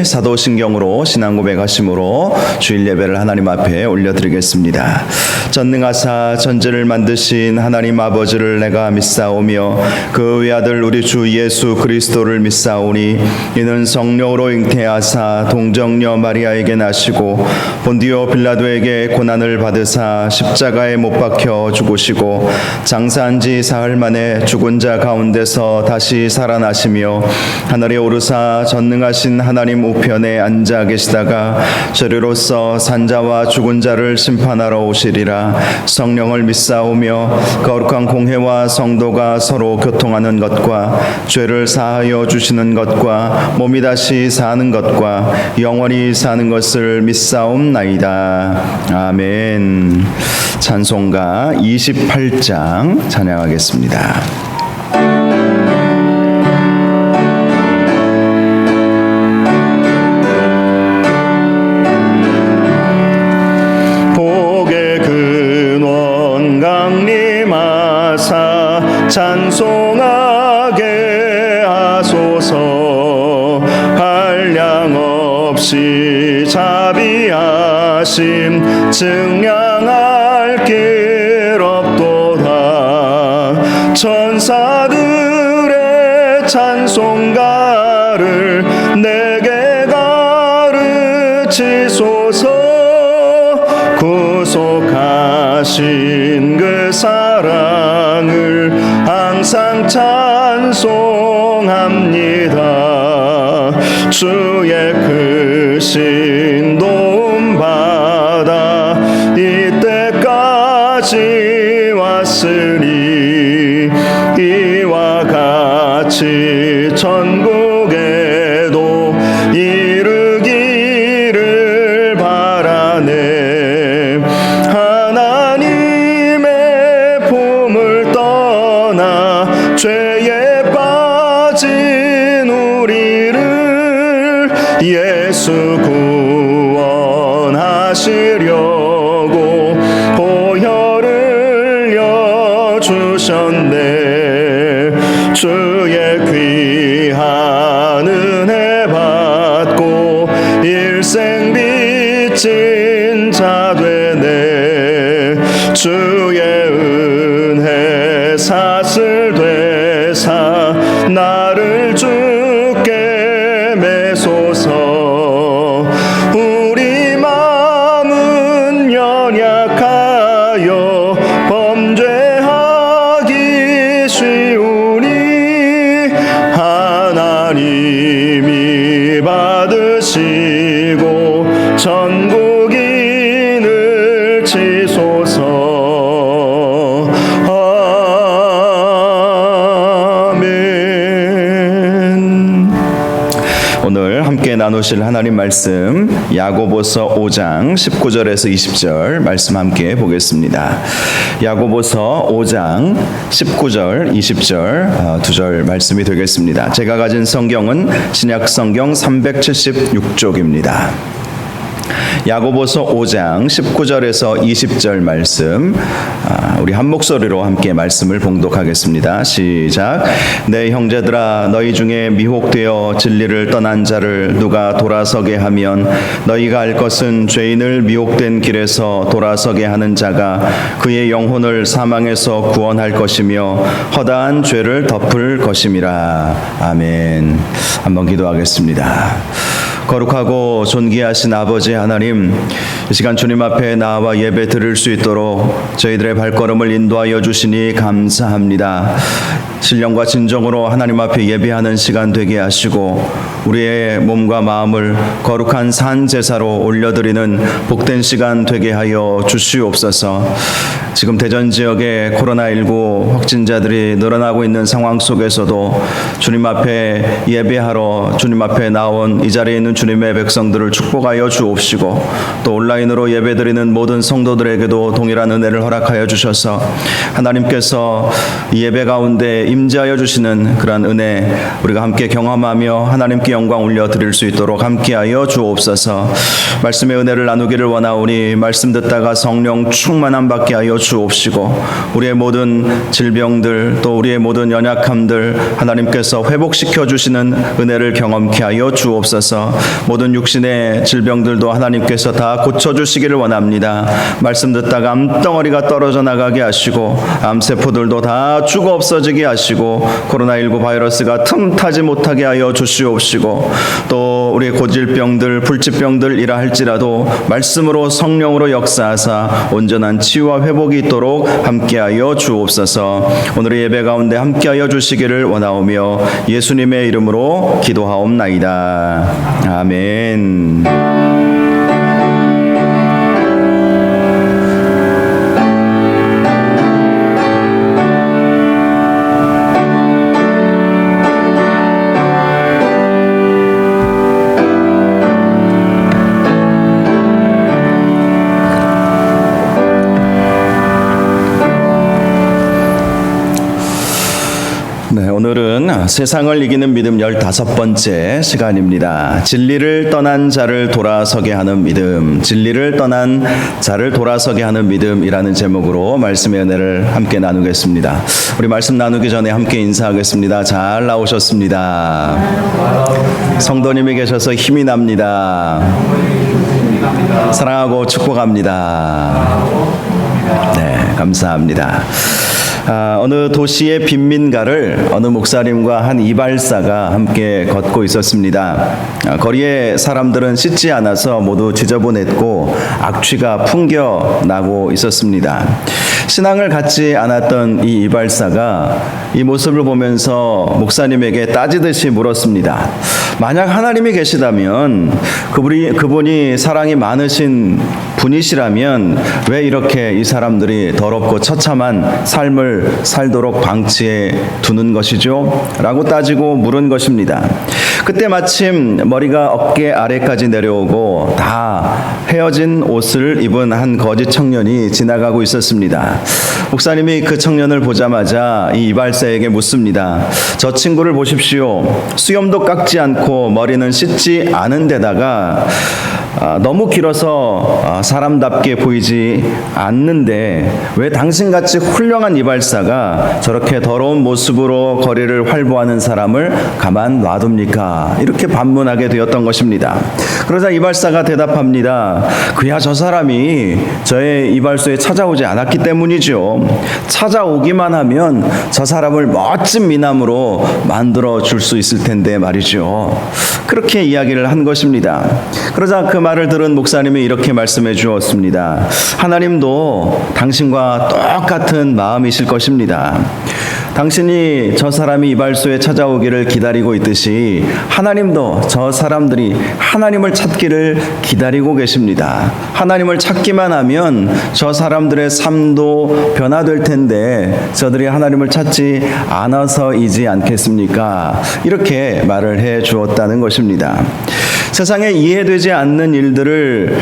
사도신경으로 신앙 고백하심으로 주일 예배를 하나님 앞에 올려드리겠습니다. 전능하사 전지를 만드신 하나님 아버지를 내가 믿사오며 그 외아들 우리 주 예수 그리스도를 믿사오니 이는 성령으로 잉태하사 동정녀 마리아에게 나시고 본디오 빌라도에게 고난을 받으사 십자가에 못 박혀 죽으시고 장사한 지 사흘 만에 죽은 자 가운데서 다시 살아나시며 하늘에 오르사 전능하신 하나님 우편에 앉아 계시다가 저리로서 산자와 죽은 자를 심판하러 오시리라. 성령을 믿사오며 거룩한 공회와 성도가 서로 교통하는 것과 죄를 사하여 주시는 것과 몸이 다시 사는 것과 영원히 사는 것을 믿사옵나이다. 아멘. 찬송가 28장 찬양하겠습니다. 찬송하게 하소서. 한량없이 자비하심 증량할 길 없도다. 천사들의 찬송가를 내게 가르치소서. 구속하신 그 사랑을 항상 찬송합니다. 주의 크신 도움 받아 이때까지 왔으니 이와 같이 천국에도 이르기를 바라네. 하나님의 품을 떠나 죄에 빠진 우리를 예수 구원하시려고 보혈을 흘려주셨네. 주의 귀한 은혜 받고 일생 빚진 자 되네. 주의 은혜 사슬 되사 나를 주께 매소서. 우리 마음은 연약하여 범죄하기 쉬우니 하나님이 받으시고 전국인을 치소서. 오늘 함께 나누실 하나님 말씀 야고보서 5장 19절에서 20절 말씀 함께 보겠습니다. 야고보서 5장 19절 20절 두 절 말씀이 되겠습니다. 제가 가진 성경은 신약 성경 376쪽입니다. 야고보서 5장 19절에서 20절 말씀 우리 한 목소리로 함께 말씀을 봉독하겠습니다. 시작. 내 형제들아 너희 중에 미혹되어 진리를 떠난 자를 누가 돌아서게 하면 너희가 알 것은 죄인을 미혹된 길에서 돌아서게 하는 자가 그의 영혼을 사망에서 구원할 것이며 허다한 죄를 덮을 것임이라. 아멘. 한번 기도하겠습니다. 거룩하고 존귀하신 아버지 하나님, 이 시간 주님 앞에 나와 예배 드릴 수 있도록 저희들의 발걸음을 인도하여 주시니 감사합니다. 신령과 진정으로 하나님 앞에 예배하는 시간 되게 하시고 우리의 몸과 마음을 거룩한 산 제사로 올려드리는 복된 시간 되게 하여 주시옵소서. 지금 대전 지역에 코로나19 확진자들이 늘어나고 있는 상황 속에서도 주님 앞에 예배하러 주님 앞에 나온 이 자리에 있는 주님의 백성들을 축복하여 주옵시고 또 온라인으로 예배드리는 모든 성도들에게도 동일한 은혜를 허락하여 주셔서 하나님께서 이 예배 가운데 임재하여 주시는 그러한 은혜 우리가 함께 경험하며 하나님께 하나님께 영광 올려드릴 수 있도록 함께하여 주옵소서. 말씀의 은혜를 나누기를 원하오니 말씀 듣다가 성령 충만함 받게 하여 주옵시고 우리의 모든 질병들 또 우리의 모든 연약함들 하나님께서 회복시켜 주시는 은혜를 경험케 하여 주옵소서. 모든 육신의 질병들도 하나님께서 다 고쳐주시기를 원합니다. 말씀 듣다가 암덩어리가 떨어져 나가게 하시고 암세포들도 다 죽어 없어지게 하시고 코로나19 바이러스가 틈타지 못하게 하여 주시옵시고 또 우리의 고질병들 불치병들이라 할지라도 말씀으로 성령으로 역사하사 온전한 치유와 회복이 있도록 함께하여 주옵소서. 오늘의 예배 가운데 함께하여 주시기를 원하오며 예수님의 이름으로 기도하옵나이다. 아멘. 오늘은 세상을 이기는 믿음 15번째 시간입니다. 진리를 떠난 자를 돌아서게 하는 믿음, 진리를 떠난 자를 돌아서게 하는 믿음이라는 제목으로 말씀의 은혜를 함께 나누겠습니다. 우리 말씀 나누기 전에 함께 인사하겠습니다. 잘 나오셨습니다. 성도님이 계셔서 힘이 납니다. 사랑하고 축복합니다. 네, 감사합니다. 어느 도시의 빈민가를 어느 목사님과 한 이발사가 함께 걷고 있었습니다. 거리에 사람들은 씻지 않아서 모두 지저분했고 악취가 풍겨나고 있었습니다. 신앙을 갖지 않았던 이 이발사가 이 모습을 보면서 목사님에게 따지듯이 물었습니다. 만약 하나님이 계시다면 그분이 사랑이 많으신 분이시라면 왜 이렇게 이 사람들이 더럽고 처참한 삶을 살도록 방치해 두는 것이죠? 라고 따지고 물은 것입니다. 그때 마침 머리가 어깨 아래까지 내려오고 다 헤어진 옷을 입은 한 거짓 청년이 지나가고 있었습니다. 목사님이 그 청년을 보자마자 이 이발사에게 묻습니다. 저 친구를 보십시오. 수염도 깎지 않고 머리는 씻지 않은 데다가 너무 길어서 사람답게 보이지 않는데 왜 당신같이 훌륭한 이발사가 저렇게 더러운 모습으로 거리를 활보하는 사람을 가만 놔둡니까? 이렇게 반문하게 되었던 것입니다. 그러자 이발사가 대답합니다. 그야 저 사람이 저의 이발소에 찾아오지 않았기 때문이죠. 찾아오기만 하면 저 사람을 멋진 미남으로 만들어 줄 수 있을 텐데 말이죠. 그렇게 이야기를 한 것입니다. 그러자 그 말을 들은 목사님이 이렇게 말씀해 주었습니다. 하나님도 당신과 똑같은 마음이실 것입니다. 당신이 저 사람이 이발소에 찾아오기를 기다리고 있듯이 하나님도 저 사람들이 하나님을 찾기를 기다리고 계십니다. 하나님을 찾기만 하면 저 사람들의 삶도 변화될 텐데 저들이 하나님을 찾지 않아서이지 않겠습니까? 이렇게 말을 해 주었다는 것입니다. 세상에 이해되지 않는 일들을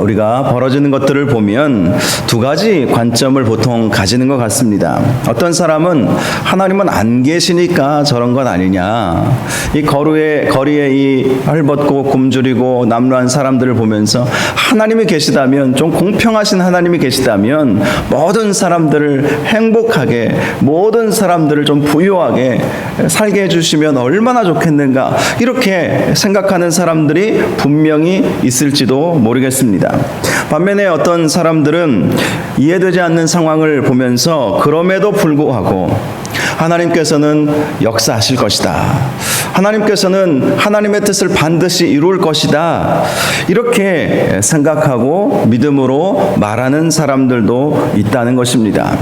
우리가 벌어지는 것들을 보면 두 가지 관점을 보통 가지는 것 같습니다. 어떤 사람은 하나님은 안 계시니까 저런 것 아니냐. 이 거리에 이 헐벗고 굶주리고 남루한 사람들을 보면서 하나님이 계시다면, 좀 공평하신 하나님이 계시다면 모든 사람들을 행복하게, 모든 사람들을 좀 부유하게 살게 해주시면 얼마나 좋겠는가, 이렇게 생각하는 사람들이 분명히 있을지도 모르겠습니다. 반면에 어떤 사람들은 이해되지 않는 상황을 보면서 그럼에도 불구하고 하나님께서는 역사하실 것이다, 하나님께서는 하나님의 뜻을 반드시 이룰 것이다, 이렇게 생각하고 믿음으로 말하는 사람들도 있다는 것입니다.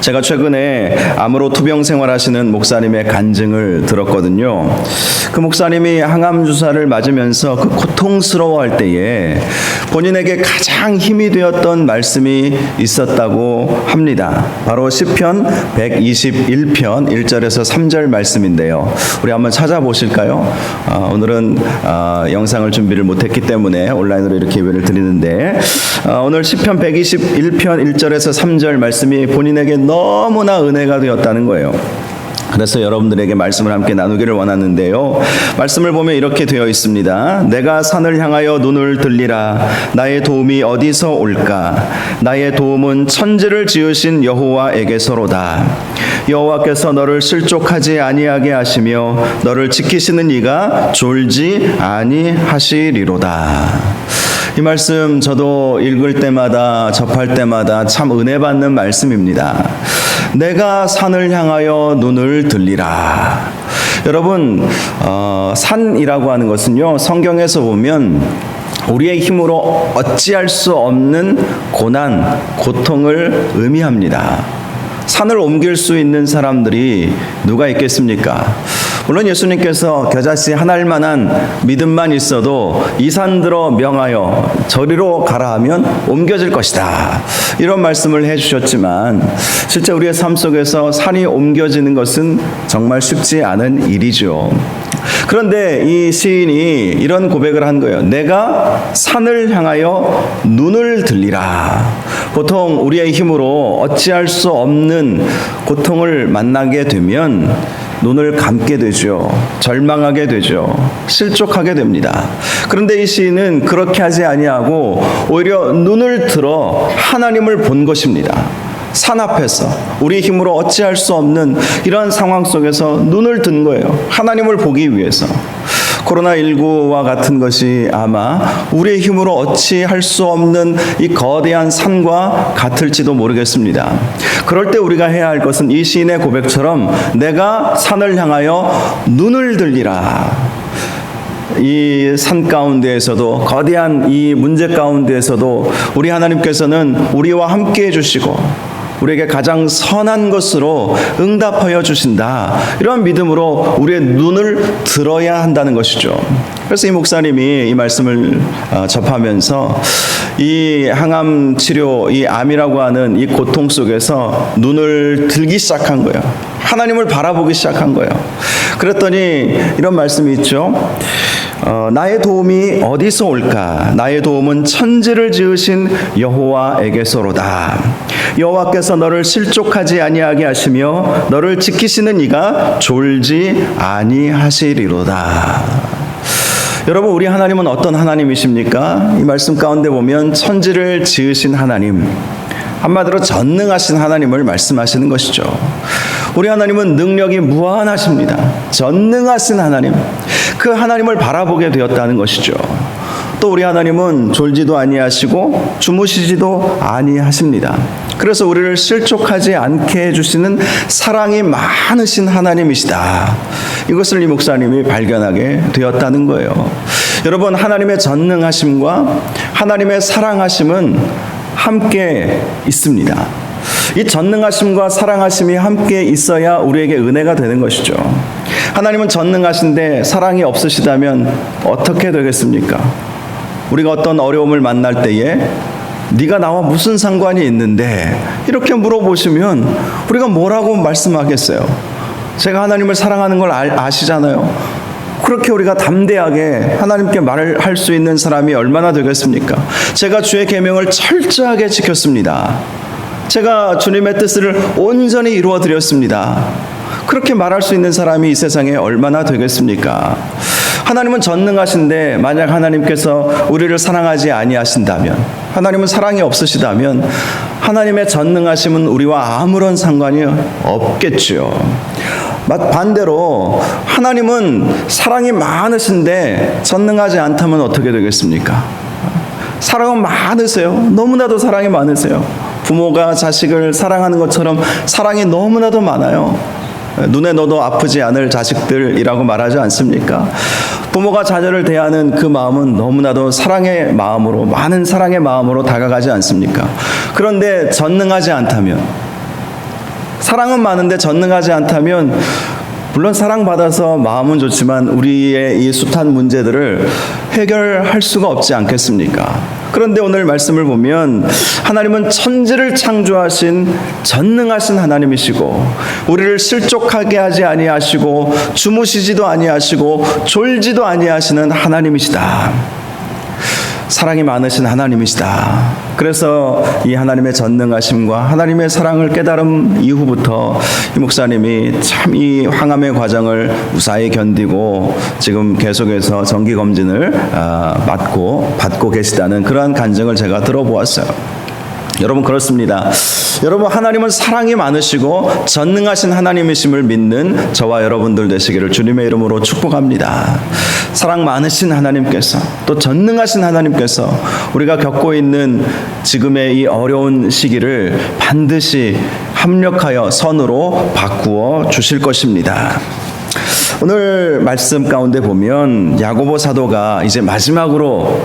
제가 최근에 암으로 투병 생활하시는 목사님의 간증을 들었거든요. 그 목사님이 항암 주사를 맞으면서 그 고통스러워할 때에 본인에게 가장 힘이 되었던 말씀이 있었다고 합니다. 바로 시편 121편 1절에서 3절 말씀인데요. 우리 한번 찾아보실까요? 오늘은 영상을 준비를 못했기 때문에 온라인으로 이렇게 예배를 드리는데, 오늘 시편 121편 1절에서 3절 말씀이 본인에게 너무나 은혜가 되었다는 거예요. 그래서 여러분들에게 말씀을 함께 나누기를 원하는데요. 말씀을 보면 이렇게 되어 있습니다. 내가 산을 향하여 눈을 들리라. 나의 도움이 어디서 올까? 나의 도움은 천지를 지으신 여호와에게서로다. 여호와께서 너를 실족하지 아니하게 하시며 너를 지키시는 이가 졸지 아니하시리로다. 이 말씀 저도 읽을 때마다 접할 때마다 참 은혜 받는 말씀입니다. 내가 산을 향하여 눈을 들리라. 여러분, 산이라고 하는 것은요, 성경에서 보면 우리의 힘으로 어찌할 수 없는 고난, 고통을 의미합니다. 산을 옮길 수 있는 사람들이 누가 있겠습니까? 물론 예수님께서 겨자씨 하나일 만한 믿음만 있어도 이 산 들어 명하여 저리로 가라 하면 옮겨질 것이다, 이런 말씀을 해주셨지만 실제 우리의 삶 속에서 산이 옮겨지는 것은 정말 쉽지 않은 일이죠. 그런데 이 시인이 이런 고백을 한 거예요. 내가 산을 향하여 눈을 들리라. 보통 우리의 힘으로 어찌할 수 없는 고통을 만나게 되면 눈을 감게 되죠. 절망하게 되죠. 실족하게 됩니다. 그런데 이 시인은 그렇게 하지 아니하고 오히려 눈을 들어 하나님을 본 것입니다. 산 앞에서 우리 힘으로 어찌할 수 없는 이런 상황 속에서 눈을 든 거예요. 하나님을 보기 위해서. 코로나19와 같은 것이 아마 우리의 힘으로 어찌할 수 없는 이 거대한 산과 같을지도 모르겠습니다. 그럴 때 우리가 해야 할 것은 이 시인의 고백처럼 내가 산을 향하여 눈을 들리라. 이 산 가운데에서도, 거대한 이 문제 가운데에서도 우리 하나님께서는 우리와 함께 해주시고 우리에게 가장 선한 것으로 응답하여 주신다, 이런 믿음으로 우리의 눈을 들어야 한다는 것이죠. 그래서 이 목사님이 이 말씀을 접하면서 이 항암 치료, 이 암이라고 하는 이 고통 속에서 눈을 들기 시작한 거예요. 하나님을 바라보기 시작한 거예요. 그랬더니 이런 말씀이 있죠. 나의 도움이 어디서 올까? 나의 도움은 천지를 지으신 여호와에게서로다. 여호와께서 너를 실족하지 아니하게 하시며 너를 지키시는 이가 졸지 아니하시리로다. 여러분, 우리 하나님은 어떤 하나님이십니까? 이 말씀 가운데 보면 천지를 지으신 하나님, 한마디로 전능하신 하나님을 말씀하시는 것이죠. 우리 하나님은 능력이 무한하십니다. 전능하신 하나님, 그 하나님을 바라보게 되었다는 것이죠. 또 우리 하나님은 졸지도 아니하시고 주무시지도 아니하십니다. 그래서 우리를 실족하지 않게 해주시는 사랑이 많으신 하나님이시다, 이것을 이 목사님이 발견하게 되었다는 거예요. 여러분, 하나님의 전능하심과 하나님의 사랑하심은 함께 있습니다. 이 전능하심과 사랑하심이 함께 있어야 우리에게 은혜가 되는 것이죠. 하나님은 전능하신데 사랑이 없으시다면 어떻게 되겠습니까? 우리가 어떤 어려움을 만날 때에 네가 나와 무슨 상관이 있는데, 이렇게 물어보시면 우리가 뭐라고 말씀하겠어요? 제가 하나님을 사랑하는 걸 아시잖아요. 그렇게 우리가 담대하게 하나님께 말을 할 수 있는 사람이 얼마나 되겠습니까? 제가 주의 계명을 철저하게 지켰습니다. 제가 주님의 뜻을 온전히 이루어 드렸습니다. 그렇게 말할 수 있는 사람이 이 세상에 얼마나 되겠습니까? 하나님은 전능하신데 만약 하나님께서 우리를 사랑하지 아니하신다면, 하나님은 사랑이 없으시다면 하나님의 전능하심은 우리와 아무런 상관이 없겠죠. 반대로 하나님은 사랑이 많으신데 전능하지 않다면 어떻게 되겠습니까? 사랑은 많으세요. 너무나도 사랑이 많으세요. 부모가 자식을 사랑하는 것처럼 사랑이 너무나도 많아요. 눈에 넣어도 아프지 않을 자식들이라고 말하지 않습니까? 부모가 자녀를 대하는 그 마음은 너무나도 사랑의 마음으로, 많은 사랑의 마음으로 다가가지 않습니까? 그런데 전능하지 않다면, 사랑은 많은데 전능하지 않다면, 물론 사랑받아서 마음은 좋지만 우리의 이 숱한 문제들을 해결할 수가 없지 않겠습니까? 그런데 오늘 말씀을 보면 하나님은 천지를 창조하신 전능하신 하나님이시고 우리를 실족하게 하지 아니하시고 주무시지도 아니하시고 졸지도 아니하시는 하나님이시다. 사랑이 많으신 하나님이시다. 그래서 이 하나님의 전능하심과 하나님의 사랑을 깨달은 이후부터 이 목사님이 참 이 항암의 과정을 무사히 견디고 지금 계속해서 정기 검진을 받고 계시다는 그러한 간증을 제가 들어보았어요. 여러분, 그렇습니다. 여러분, 하나님은 사랑이 많으시고 전능하신 하나님이심을 믿는 저와 여러분들 되시기를 주님의 이름으로 축복합니다. 사랑 많으신 하나님께서, 또 전능하신 하나님께서 우리가 겪고 있는 지금의 이 어려운 시기를 반드시 합력하여 선으로 바꾸어 주실 것입니다. 오늘 말씀 가운데 보면 야고보 사도가 이제 마지막으로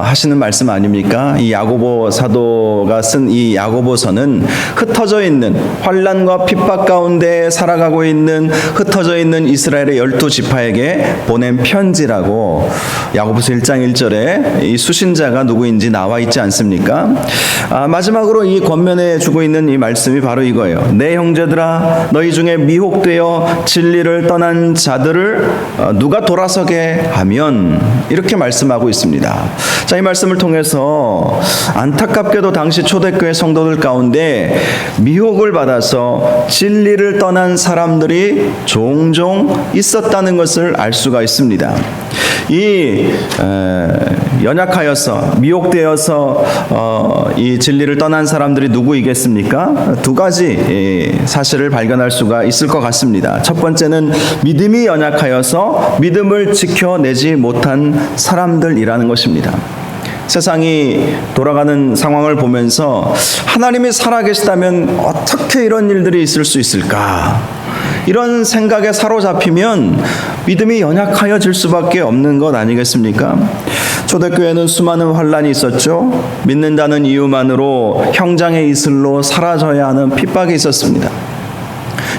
하시는 말씀 아닙니까? 이 야고보 사도가 쓴 이 야고보서는 흩어져 있는 환난과 핍박 가운데 살아가고 있는 흩어져 있는 이스라엘의 12지파에게 보낸 편지라고 야고보서 1장 1절에 이 수신자가 누구인지 나와 있지 않습니까? 마지막으로 이 권면해 주고 있는 이 말씀이 바로 이거예요. 내 형제들아, 너희 중에 미혹되어 진리를 떠난 자들을 누가 돌아서게 하면, 이렇게 말씀하고 있습니다. 자, 이 말씀을 통해서 안타깝게도 당시 초대교회 성도들 가운데 미혹을 받아서 진리를 떠난 사람들이 종종 있었다는 것을 알 수가 있습니다. 이 연약하여서 미혹되어서 이 진리를 떠난 사람들이 누구이겠습니까? 두 가지 사실을 발견할 수가 있을 것 같습니다. 첫 번째는 믿음이 연약하여서 믿음을 지켜내지 못한 사람들이라는 것입니다. 세상이 돌아가는 상황을 보면서 하나님이 살아계시다면 어떻게 이런 일들이 있을 수 있을까? 이런 생각에 사로잡히면 믿음이 연약하여질 수밖에 없는 것 아니겠습니까? 초대교회는 수많은 환난이 있었죠. 믿는다는 이유만으로 형장의 이슬로 사라져야 하는 핍박이 있었습니다.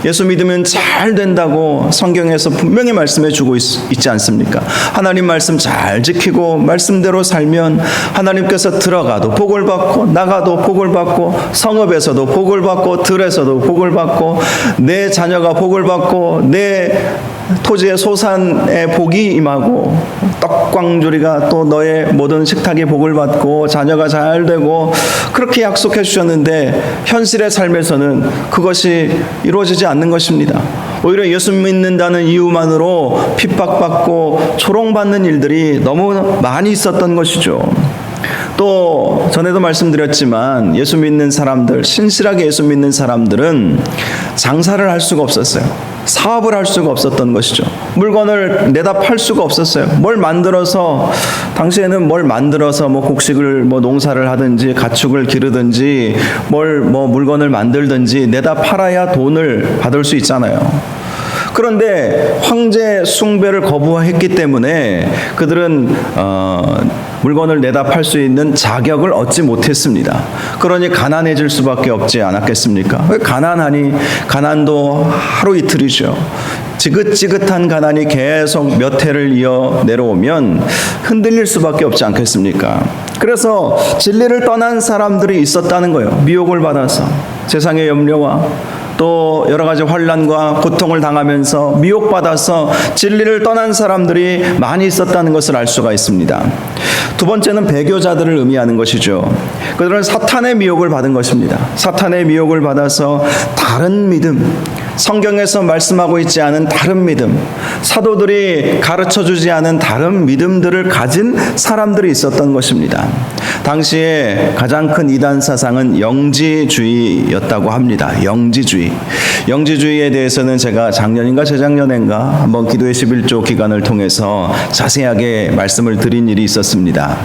예수 믿으면 잘 된다고 성경에서 분명히 말씀해 주고 있지 않습니까? 하나님 말씀 잘 지키고 말씀대로 살면 하나님께서 들어가도 복을 받고 나가도 복을 받고 성읍에서도 복을 받고 들에서도 복을 받고 내 자녀가 복을 받고 내 토지의 소산의 복이 임하고 떡광주리가 또 너의 모든 식탁의 복을 받고 자녀가 잘 되고, 그렇게 약속해 주셨는데 현실의 삶에서는 그것이 이루어지지 않는 것입니다. 오히려 예수 믿는다는 이유만으로 핍박받고 조롱받는 일들이 너무 많이 있었던 것이죠. 또 전에도 말씀드렸지만 예수 믿는 사람들, 신실하게 예수 믿는 사람들은 장사를 할 수가 없었어요. 사업을 할 수가 없었던 것이죠. 물건을 내다 팔 수가 없었어요. 뭘 만들어서, 당시에는 뭘 만들어서 곡식을 농사를 하든지 가축을 기르든지 물건을 만들든지 내다 팔아야 돈을 받을 수 있잖아요. 그런데 황제 숭배를 거부했기 때문에 그들은 물건을 내다 팔 수 있는 자격을 얻지 못했습니다. 그러니 가난해질 수밖에 없지 않았겠습니까? 왜 가난하니? 가난도 하루 이틀이죠. 지긋지긋한 가난이 계속 몇 해를 이어 내려오면 흔들릴 수밖에 없지 않겠습니까? 그래서 진리를 떠난 사람들이 있었다는 거예요. 미혹을 받아서 세상의 염려와 또 여러 가지 환난과 고통을 당하면서 미혹받아서 진리를 떠난 사람들이 많이 있었다는 것을 알 수가 있습니다. 두 번째는 배교자들을 의미하는 것이죠. 그들은 사탄의 미혹을 받은 것입니다. 사탄의 미혹을 받아서 다른 믿음, 성경에서 말씀하고 있지 않은 다른 믿음, 사도들이 가르쳐주지 않은 다른 믿음들을 가진 사람들이 있었던 것입니다. 당시에 가장 큰 이단 사상은 영지주의였다고 합니다. 영지주의에 대해서는 제가 작년인가 재작년인가 한번 기도의 11조 기간을 통해서 자세하게 말씀을 드린 일이 있었습니다.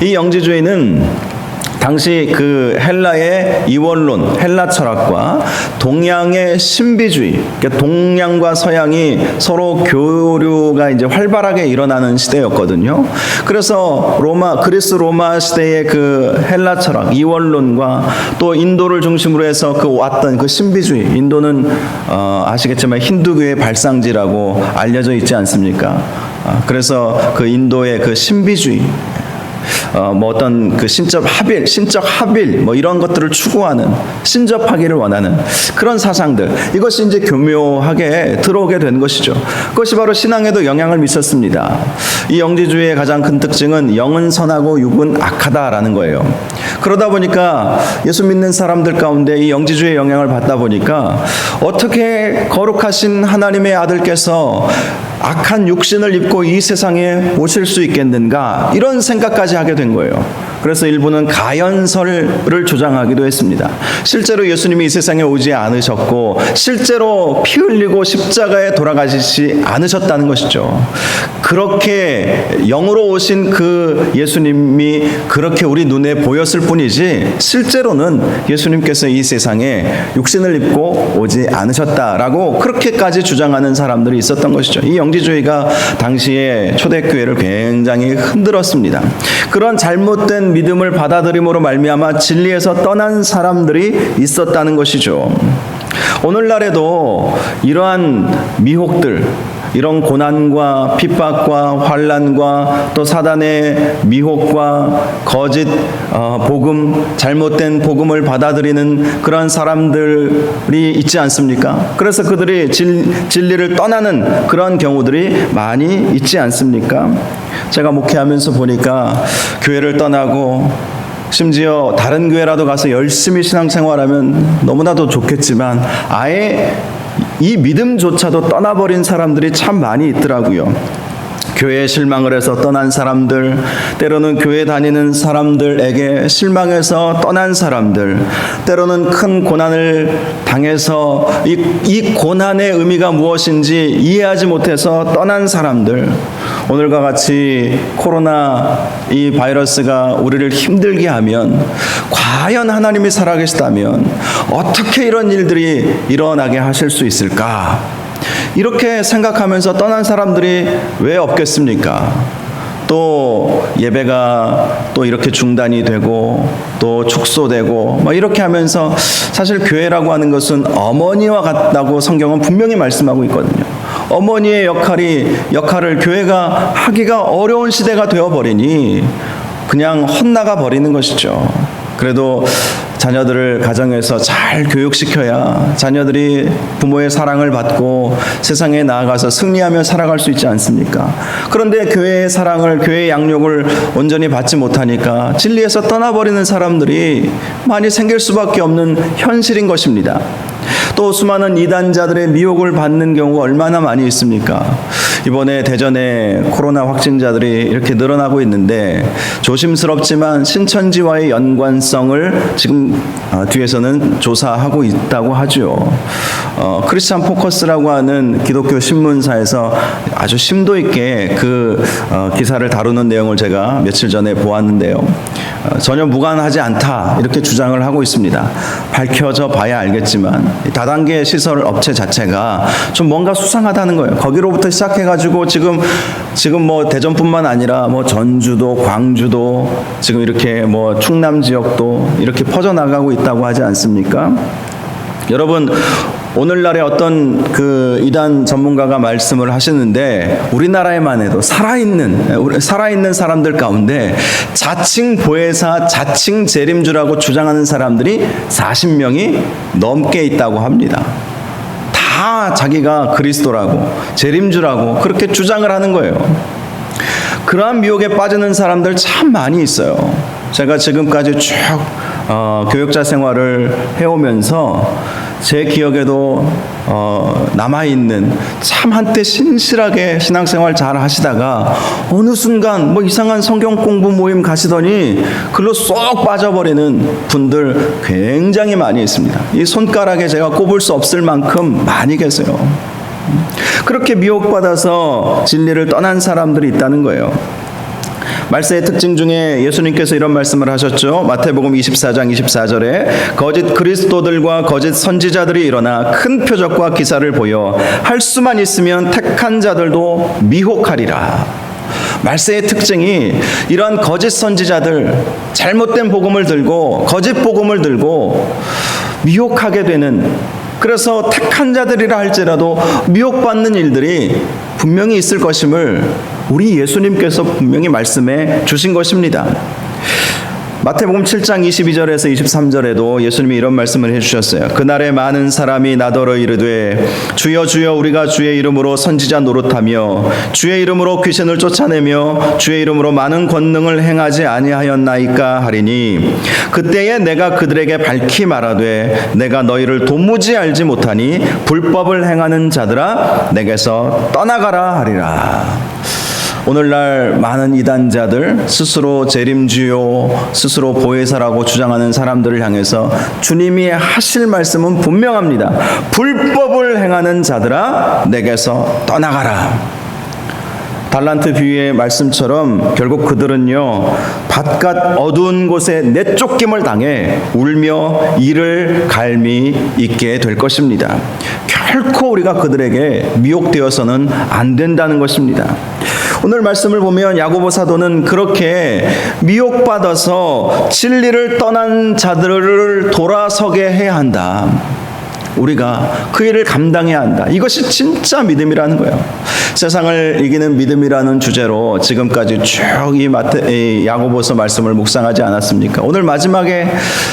이 영지주의는 당시 그 헬라의 이원론, 헬라 철학과 동양의 신비주의, 그러니까 동양과 서양이 서로 교류가 이제 활발하게 일어나는 시대였거든요. 그래서 그리스 로마 시대의 그 헬라 철학, 이원론과 또 인도를 중심으로 해서 왔던 그 신비주의, 인도는 아시겠지만 힌두교의 발상지라고 알려져 있지 않습니까? 그래서 그 인도의 그 신비주의, 뭐 어떤 그 신적 합일 뭐 이런 것들을 추구하는, 신접하기를 원하는 그런 사상들, 이것이 이제 교묘하게 들어오게 된 것이죠. 그것이 바로 신앙에도 영향을 미쳤습니다. 이 영지주의의 가장 큰 특징은 영은 선하고 육은 악하다라는 거예요. 그러다 보니까 예수 믿는 사람들 가운데 이 영지주의의 영향을 받다 보니까 어떻게 거룩하신 하나님의 아들께서 악한 육신을 입고 이 세상에 오실 수 있겠는가, 이런 생각까지 하게 된 거예요. 그래서 일부는 가연설을 주장하기도 했습니다. 실제로 예수님이 이 세상에 오지 않으셨고 실제로 피 흘리고 십자가에 돌아가시지 않으셨다는 것이죠. 그렇게 영으로 오신 그 예수님이 그렇게 우리 눈에 보였을 뿐이지 실제로는 예수님께서 이 세상에 육신을 입고 오지 않으셨다라고 그렇게까지 주장하는 사람들이 있었던 것이죠. 이 영지주의가 당시에 초대교회를 굉장히 흔들었습니다. 그런 잘못된 믿음을 받아들임으로 말미암아 진리에서 떠난 사람들이 있었다는 것이죠. 오늘날에도 이러한 미혹들, 이런 고난과 핍박과 환난과 또 사단의 미혹과 거짓 복음, 잘못된 복음을 받아들이는 그런 사람들이 있지 않습니까? 그래서 그들이 진리를 떠나는 그런 경우들이 많이 있지 않습니까? 제가 목회하면서 보니까 교회를 떠나고 심지어 다른 교회라도 가서 열심히 신앙생활하면 너무나도 좋겠지만 아예 이 믿음조차도 떠나버린 사람들이 참 많이 있더라고요. 교회에 실망을 해서 떠난 사람들, 때로는 교회 다니는 사람들에게 실망해서 떠난 사람들, 때로는 큰 고난을 당해서 이 고난의 의미가 무엇인지 이해하지 못해서 떠난 사람들, 오늘과 같이 코로나 이 바이러스가 우리를 힘들게 하면 과연 하나님이 살아계시다면 어떻게 이런 일들이 일어나게 하실 수 있을까? 이렇게 생각하면서 떠난 사람들이 왜 없겠습니까? 또 예배가 또 이렇게 중단이 되고 또 축소되고 뭐 이렇게 하면서 사실 교회라고 하는 것은 어머니와 같다고 성경은 분명히 말씀하고 있거든요. 어머니의 역할을 교회가 하기가 어려운 시대가 되어버리니 그냥 헛나가 버리는 것이죠. 그래도 자녀들을 가정에서 잘 교육시켜야 자녀들이 부모의 사랑을 받고 세상에 나아가서 승리하며 살아갈 수 있지 않습니까? 그런데 교회의 사랑을, 교회의 양육을 온전히 받지 못하니까 진리에서 떠나버리는 사람들이 많이 생길 수밖에 없는 현실인 것입니다. 또 수많은 이단자들의 미혹을 받는 경우가 얼마나 많이 있습니까? 이번에 대전에 코로나 확진자들이 이렇게 늘어나고 있는데 조심스럽지만 신천지와의 연관성을 지금 뒤에서는 조사하고 있다고 하죠. 크리스찬 포커스라고 하는 기독교 신문사에서 아주 심도 있게 그 기사를 다루는 내용을 제가 며칠 전에 보았는데요. 전혀 무관하지 않다 이렇게 주장을 하고 있습니다. 밝혀져 봐야 알겠지만 다단계 시설 업체 자체가 좀 뭔가 수상하다는 거예요. 거기로부터 시작해가지고 지금 뭐 대전뿐만 아니라 뭐 전주도, 광주도, 지금 이렇게 뭐 충남 지역도 이렇게 퍼져나가고 있다고 하지 않습니까? 여러분, 오늘날의 어떤 그 이단 전문가가 말씀을 하시는데 우리나라에만 해도 살아있는 사람들 가운데 자칭 보혜사, 자칭 재림주라고 주장하는 사람들이 40명이 넘게 있다고 합니다. 다 자기가 그리스도라고, 재림주라고 그렇게 주장을 하는 거예요. 그러한 미혹에 빠지는 사람들 참 많이 있어요. 제가 지금까지 쭉 교육자 생활을 해오면서 제 기억에도 남아있는, 참 한때 신실하게 신앙생활 잘 하시다가 어느 순간 뭐 이상한 성경 공부 모임 가시더니 글로 쏙 빠져버리는 분들 굉장히 많이 있습니다. 이 손가락에 제가 꼽을 수 없을 만큼 많이 계세요. 그렇게 미혹받아서 진리를 떠난 사람들이 있다는 거예요. 말세의 특징 중에 예수님께서 이런 말씀을 하셨죠. 마태복음 24장 24절에 거짓 그리스도들과 거짓 선지자들이 일어나 큰 표적과 기사를 보여 할 수만 있으면 택한 자들도 미혹하리라. 말세의 특징이 이런 거짓 선지자들, 잘못된 복음을 들고 거짓 복음을 들고 미혹하게 되는, 그래서 택한 자들이라 할지라도 미혹받는 일들이 분명히 있을 것임을 우리 예수님께서 분명히 말씀해 주신 것입니다. 마태복음 7장 22절에서 23절에도 예수님이 이런 말씀을 해주셨어요. 그날에 많은 사람이 나더러 이르되 주여 주여 우리가 주의 이름으로 선지자 노릇하며 주의 이름으로 귀신을 쫓아내며 주의 이름으로 많은 권능을 행하지 아니하였나이까 하리니 그때에 내가 그들에게 밝히 말하되 내가 너희를 도무지 알지 못하니 불법을 행하는 자들아 내게서 떠나가라 하리라. 오늘날 많은 이단자들, 스스로 재림주요, 스스로 보혜사라고 주장하는 사람들을 향해서 주님이 하실 말씀은 분명합니다. 불법을 행하는 자들아 내게서 떠나가라. 달란트 비유의 말씀처럼 결국 그들은요 바깥 어두운 곳에 내쫓김을 당해 울며 이를 갈미 있게 될 것입니다. 결코 우리가 그들에게 미혹되어서는 안 된다는 것입니다. 오늘 말씀을 보면 야고보 사도는 그렇게 미혹받아서 진리를 떠난 자들을 돌아서게 해야 한다. 우리가 그 일을 감당해야 한다. 이것이 진짜 믿음이라는 거예요. 세상을 이기는 믿음이라는 주제로 지금까지 쭉 이 야고보서 말씀을 묵상하지 않았습니까? 오늘 마지막에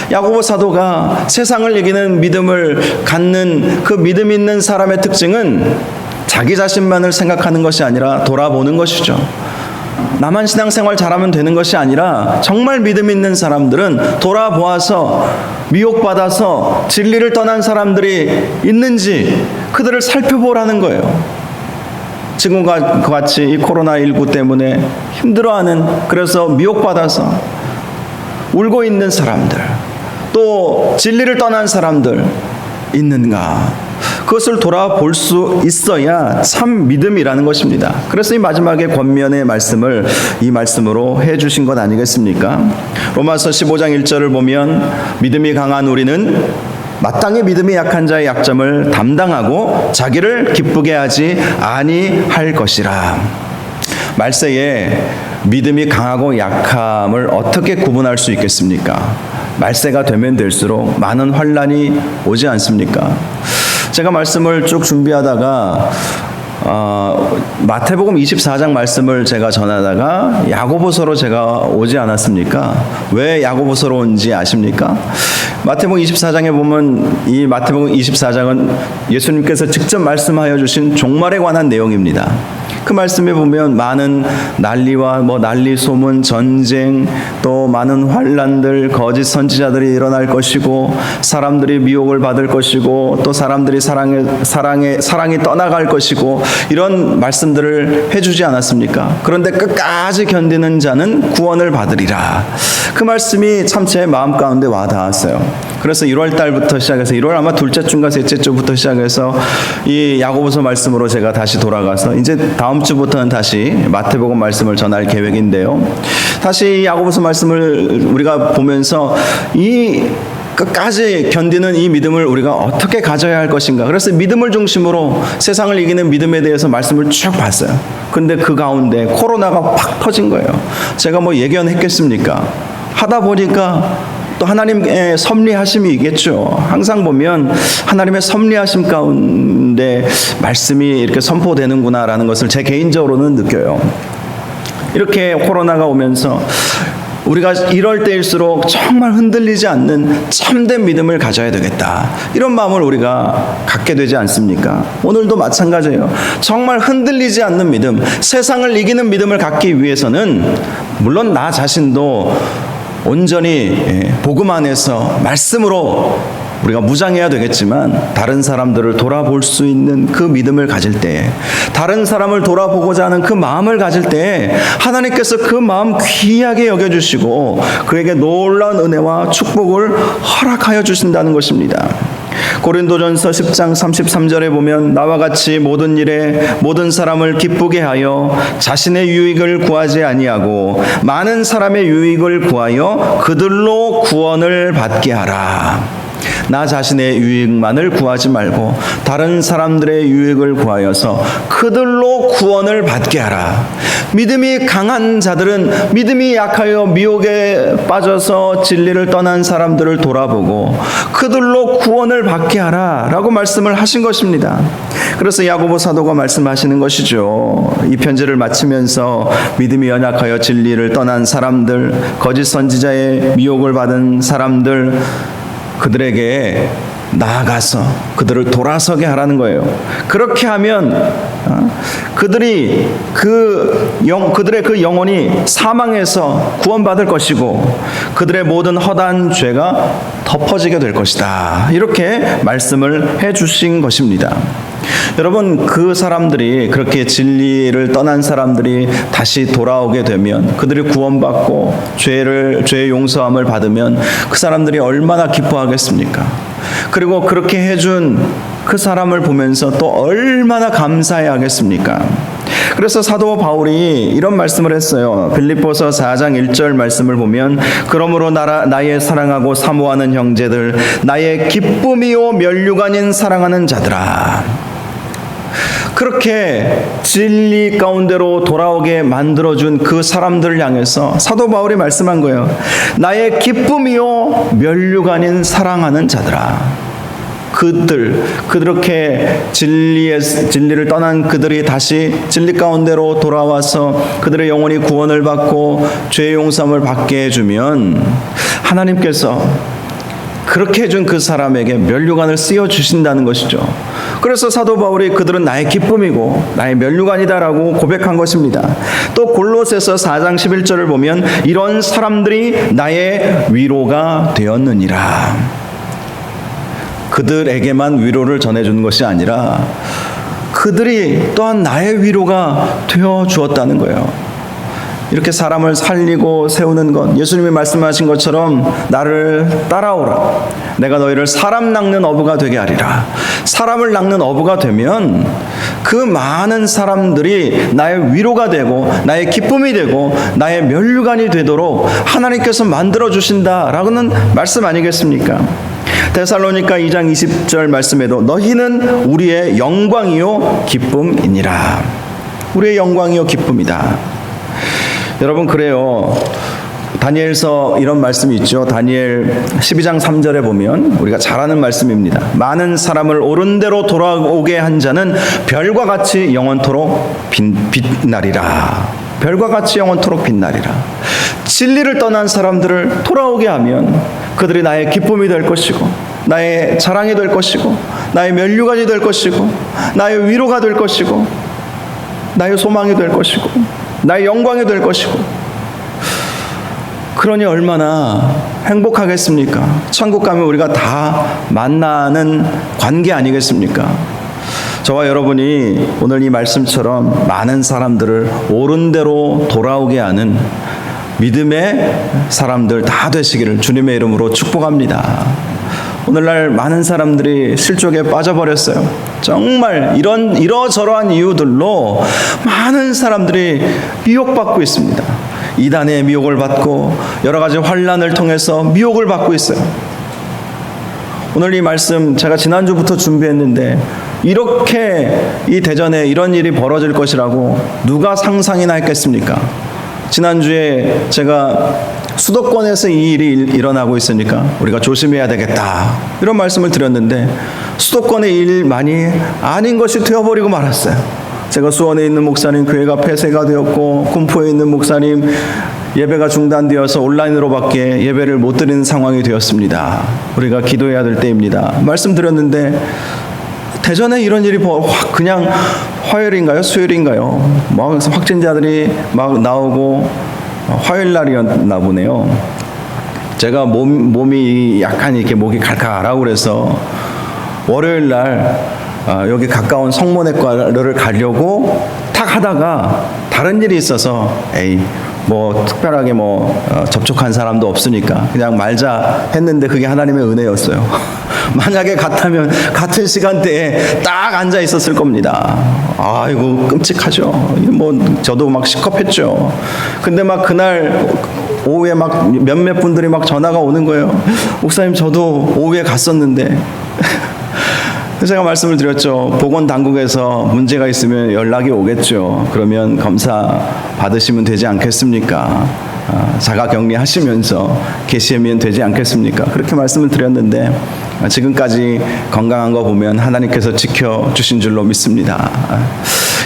야고보 사도가 세상을 이기는 믿음을 갖는 그 믿음 있는 사람의 특징은 자기 자신만을 생각하는 것이 아니라 돌아보는 것이죠. 나만 신앙생활 잘하면 되는 것이 아니라 정말 믿음 있는 사람들은 돌아보아서 미혹받아서 진리를 떠난 사람들이 있는지 그들을 살펴보라는 거예요. 지금과 같이 이 코로나19 때문에 힘들어하는, 그래서 미혹받아서 울고 있는 사람들, 또 진리를 떠난 사람들 있는가? 그것을 돌아볼 수 있어야 참 믿음이라는 것입니다. 그래서 이 마지막에 권면의 말씀을 이 말씀으로 해주신 것 아니겠습니까? 로마서 15장 1절을 보면 믿음이 강한 우리는 마땅히 믿음이 약한 자의 약점을 담당하고 자기를 기쁘게 하지 아니할 것이라. 말세에 믿음이 강하고 약함을 어떻게 구분할 수 있겠습니까? 말세가 되면 될수록 많은 환난이 오지 않습니까? 제가 말씀을 쭉 준비하다가 마태복음 24장 말씀을 제가 전하다가 야고보서로 제가 오지 않았습니까? 왜 야고보서로 온지 아십니까? 마태복음 24장에 보면 이 마태복음 24장은 예수님께서 직접 말씀하여 주신 종말에 관한 내용입니다. 그 말씀에 보면 많은 난리와 난리 소문, 전쟁, 또 많은 환난들, 거짓 선지자들이 일어날 것이고 사람들이 미혹을 받을 것이고 또 사람들이 사랑이 떠나갈 것이고 이런 말씀들을 해주지 않았습니까? 그런데 끝까지 견디는 자는 구원을 받으리라. 그 말씀이 참 제 마음 가운데 와 닿았어요. 그래서 1월 달부터 시작해서 1월 아마 둘째 주인가 셋째 주부터 시작해서 이 야고보서 말씀으로 제가 다시 돌아가서 이제 다음 주부터는 다시 마태복음 말씀을 전할 계획인데요. 다시 야고보서 말씀을 우리가 보면서 이 끝까지 견디는 이 믿음을 우리가 어떻게 가져야 할 것인가. 그래서 믿음을 중심으로 세상을 이기는 믿음에 대해서 말씀을 쭉 봤어요. 근데 그 가운데 코로나가 팍 터진 거예요. 제가 예견했겠습니까? 하다 보니까 또 하나님의 섭리하심이 있겠죠. 항상 보면 하나님의 섭리하심 가운데 말씀이 이렇게 선포되는구나라는 것을 제 개인적으로는 느껴요. 이렇게 코로나가 오면서 우리가 이럴 때일수록 정말 흔들리지 않는 참된 믿음을 가져야 되겠다. 이런 마음을 우리가 갖게 되지 않습니까? 오늘도 마찬가지예요. 정말 흔들리지 않는 믿음, 세상을 이기는 믿음을 갖기 위해서는 물론 나 자신도 온전히 복음 안에서 말씀으로 우리가 무장해야 되겠지만 다른 사람들을 돌아볼 수 있는 그 믿음을 가질 때, 다른 사람을 돌아보고자 하는 그 마음을 가질 때 하나님께서 그 마음 귀하게 여겨주시고 그에게 놀라운 은혜와 축복을 허락하여 주신다는 것입니다. 고린도전서 10장 33절에 보면 나와 같이 모든 일에 모든 사람을 기쁘게 하여 자신의 유익을 구하지 아니하고 많은 사람의 유익을 구하여 그들로 구원을 받게 하라. 나 자신의 유익만을 구하지 말고 다른 사람들의 유익을 구하여서 그들로 구원을 받게 하라. 믿음이 강한 자들은 믿음이 약하여 미혹에 빠져서 진리를 떠난 사람들을 돌아보고 그들로 구원을 받게 하라 라고 말씀을 하신 것입니다. 그래서 야고보 사도가 말씀하시는 것이죠. 이 편지를 마치면서 믿음이 연약하여 진리를 떠난 사람들, 거짓 선지자의 미혹을 받은 사람들, 그들에게 나아가서 그들을 돌아서게 하라는 거예요. 그렇게 하면 그들의 그 영혼이 사망에서 구원받을 것이고 그들의 모든 허다한 죄가 덮어지게 될 것이다. 이렇게 말씀을 해주신 것입니다. 여러분, 그 사람들이 그렇게 진리를 떠난 사람들이 다시 돌아오게 되면 그들이 구원받고 죄의 용서함을 받으면 그 사람들이 얼마나 기뻐하겠습니까? 그리고 그렇게 해준 그 사람을 보면서 또 얼마나 감사해 하겠습니까? 그래서 사도 바울이 이런 말씀을 했어요. 빌립보서 4장 1절 말씀을 보면 그러므로 나의 사랑하고 사모하는 형제들, 나의 기쁨이요 면류관인 사랑하는 자들아. 그렇게 진리 가운데로 돌아오게 만들어준 그 사람들을 향해서 사도 바울이 말씀한 거예요. 나의 기쁨이요 면류관인 사랑하는 자들아. 그렇게 진리를 떠난 그들이 다시 진리 가운데로 돌아와서 그들의 영혼이 구원을 받고 죄의 용서함을 받게 해주면 하나님께서 그렇게 해준 그 사람에게 면류관을 씌워 주신다는 것이죠. 그래서 사도 바울이 그들은 나의 기쁨이고 나의 면류관이다라고 고백한 것입니다. 또 골로새서 4장 11절을 보면 이런 사람들이 나의 위로가 되었느니라. 그들에게만 위로를 전해주는 것이 아니라 그들이 또한 나의 위로가 되어 주었다는 거예요. 이렇게 사람을 살리고 세우는 것, 예수님이 말씀하신 것처럼 나를 따라오라. 내가 너희를 사람 낚는 어부가 되게 하리라. 사람을 낚는 어부가 되면 그 많은 사람들이 나의 위로가 되고 나의 기쁨이 되고 나의 면류관이 되도록 하나님께서 만들어 주신다라고는 말씀 아니겠습니까? 데살로니가 2장 20절 말씀에도 너희는 우리의 영광이요 기쁨이니라. 우리의 영광이요 기쁨이다. 여러분, 그래요. 다니엘서 이런 말씀이 있죠. 다니엘 12장 3절에 보면 우리가 잘 아는 말씀입니다. 많은 사람을 옳은 대로 돌아오게 한 자는 별과 같이 영원토록 빛나리라. 별과 같이 영원토록 빛나리라. 진리를 떠난 사람들을 돌아오게 하면 그들이 나의 기쁨이 될 것이고 나의 자랑이 될 것이고 나의 면류관이 될 것이고 나의 위로가 될 것이고 나의 소망이 될 것이고 나의 영광이 될 것이고, 그러니 얼마나 행복하겠습니까? 천국 가면 우리가 다 만나는 관계 아니겠습니까? 저와 여러분이 오늘 이 말씀처럼 많은 사람들을 옳은 대로 돌아오게 하는 믿음의 사람들 다 되시기를 주님의 이름으로 축복합니다. 오늘날 많은 사람들이 실족에 빠져버렸어요. 정말 이러저러한 이유들로 많은 사람들이 미혹받고 있습니다. 이단의 미혹을 받고 여러 가지 환난을 통해서 미혹을 받고 있어요. 오늘 이 말씀 제가 지난주부터 준비했는데 이렇게 이 대전에 이런 일이 벌어질 것이라고 누가 상상이나 했겠습니까? 지난주에 제가 수도권에서 이 일이 일어나고 있으니까 우리가 조심해야 되겠다 이런 말씀을 드렸는데 수도권의 일만이 아닌 것이 되어버리고 말았어요. 제가 수원에 있는 목사님 교회가 폐쇄가 되었고 군포에 있는 목사님 예배가 중단되어서 온라인으로밖에 예배를 못 드리는 상황이 되었습니다. 우리가 기도해야 될 때입니다. 말씀드렸는데 대전에 이런 일이 그냥 화요일인가요? 수요일인가요? 막 확진자들이 막 나오고 화요일 날이었나 보네요. 제가 몸이 약간 이렇게 목이 칼칼하고 그래서 월요일 날 여기 가까운 성모내과를 가려고 탁 하다가 다른 일이 있어서 뭐 특별하게 접촉한 사람도 없으니까 그냥 말자 했는데 그게 하나님의 은혜였어요. 만약에 같다면 같은 시간대에 딱 앉아 있었을 겁니다. 아이고 끔찍하죠. 저도 막 시겁했죠. 근데 막 그날 오후에 막 몇몇 분들이 막 전화가 오는 거예요. 목사님, 저도 오후에 갔었는데. 제가 말씀을 드렸죠. 보건당국에서 문제가 있으면 연락이 오겠죠. 그러면 검사 받으시면 되지 않겠습니까? 자가격리 하시면서 계시면 되지 않겠습니까? 그렇게 말씀을 드렸는데 지금까지 건강한 거 보면 하나님께서 지켜주신 줄로 믿습니다.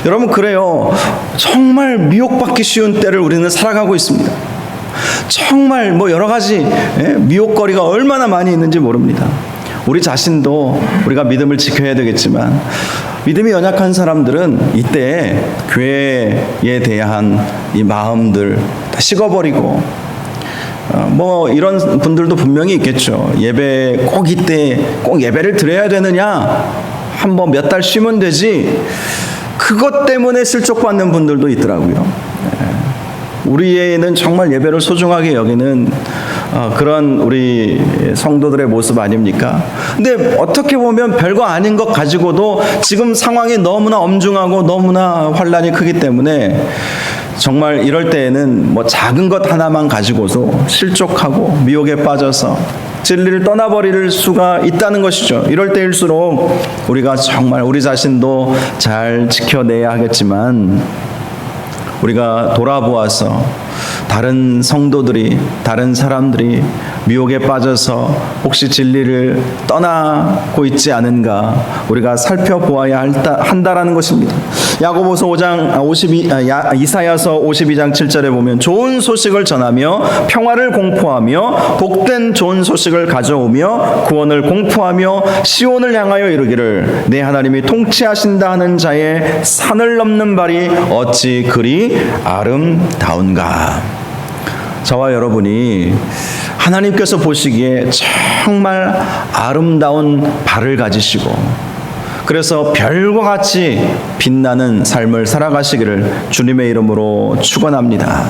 여러분, 그래요. 정말 미혹받기 쉬운 때를 우리는 살아가고 있습니다. 정말 뭐 여러 가지 미혹거리가 얼마나 많이 있는지 모릅니다. 우리 자신도 우리가 믿음을 지켜야 되겠지만 믿음이 연약한 사람들은 이때 교회에 대한 이 마음들 다 식어버리고 뭐 이런 분들도 분명히 있겠죠. 예배 꼭 이때 꼭 예배를 드려야 되느냐, 한번 몇 달 쉬면 되지, 그것 때문에 실족받는 분들도 있더라고요. 우리에는 정말 예배를 소중하게 여기는 그런 우리 성도들의 모습 아닙니까? 근데 어떻게 보면 별거 아닌 것 가지고도 지금 상황이 너무나 엄중하고 너무나 환란이 크기 때문에 정말 이럴 때에는 뭐 작은 것 하나만 가지고도 실족하고 미혹에 빠져서 진리를 떠나버릴 수가 있다는 것이죠. 이럴 때일수록 우리가 정말 우리 자신도 잘 지켜내야 하겠지만 우리가 돌아보아서 다른 성도들이, 다른 사람들이 미혹에 빠져서 혹시 진리를 떠나고 있지 않은가 우리가 살펴보아야 한다라는 것입니다. 야고보서 5장 이사야서 52장 7절에 보면 좋은 소식을 전하며 평화를 공포하며 복된 좋은 소식을 가져오며 구원을 공포하며 시온을 향하여 이르기를 내 하나님이 통치하신다 하는 자의 산을 넘는 발이 어찌 그리 아름다운가. 저와 여러분이 하나님께서 보시기에 정말 아름다운 발을 가지시고 그래서 별과 같이 빛나는 삶을 살아가시기를 주님의 이름으로 축원합니다.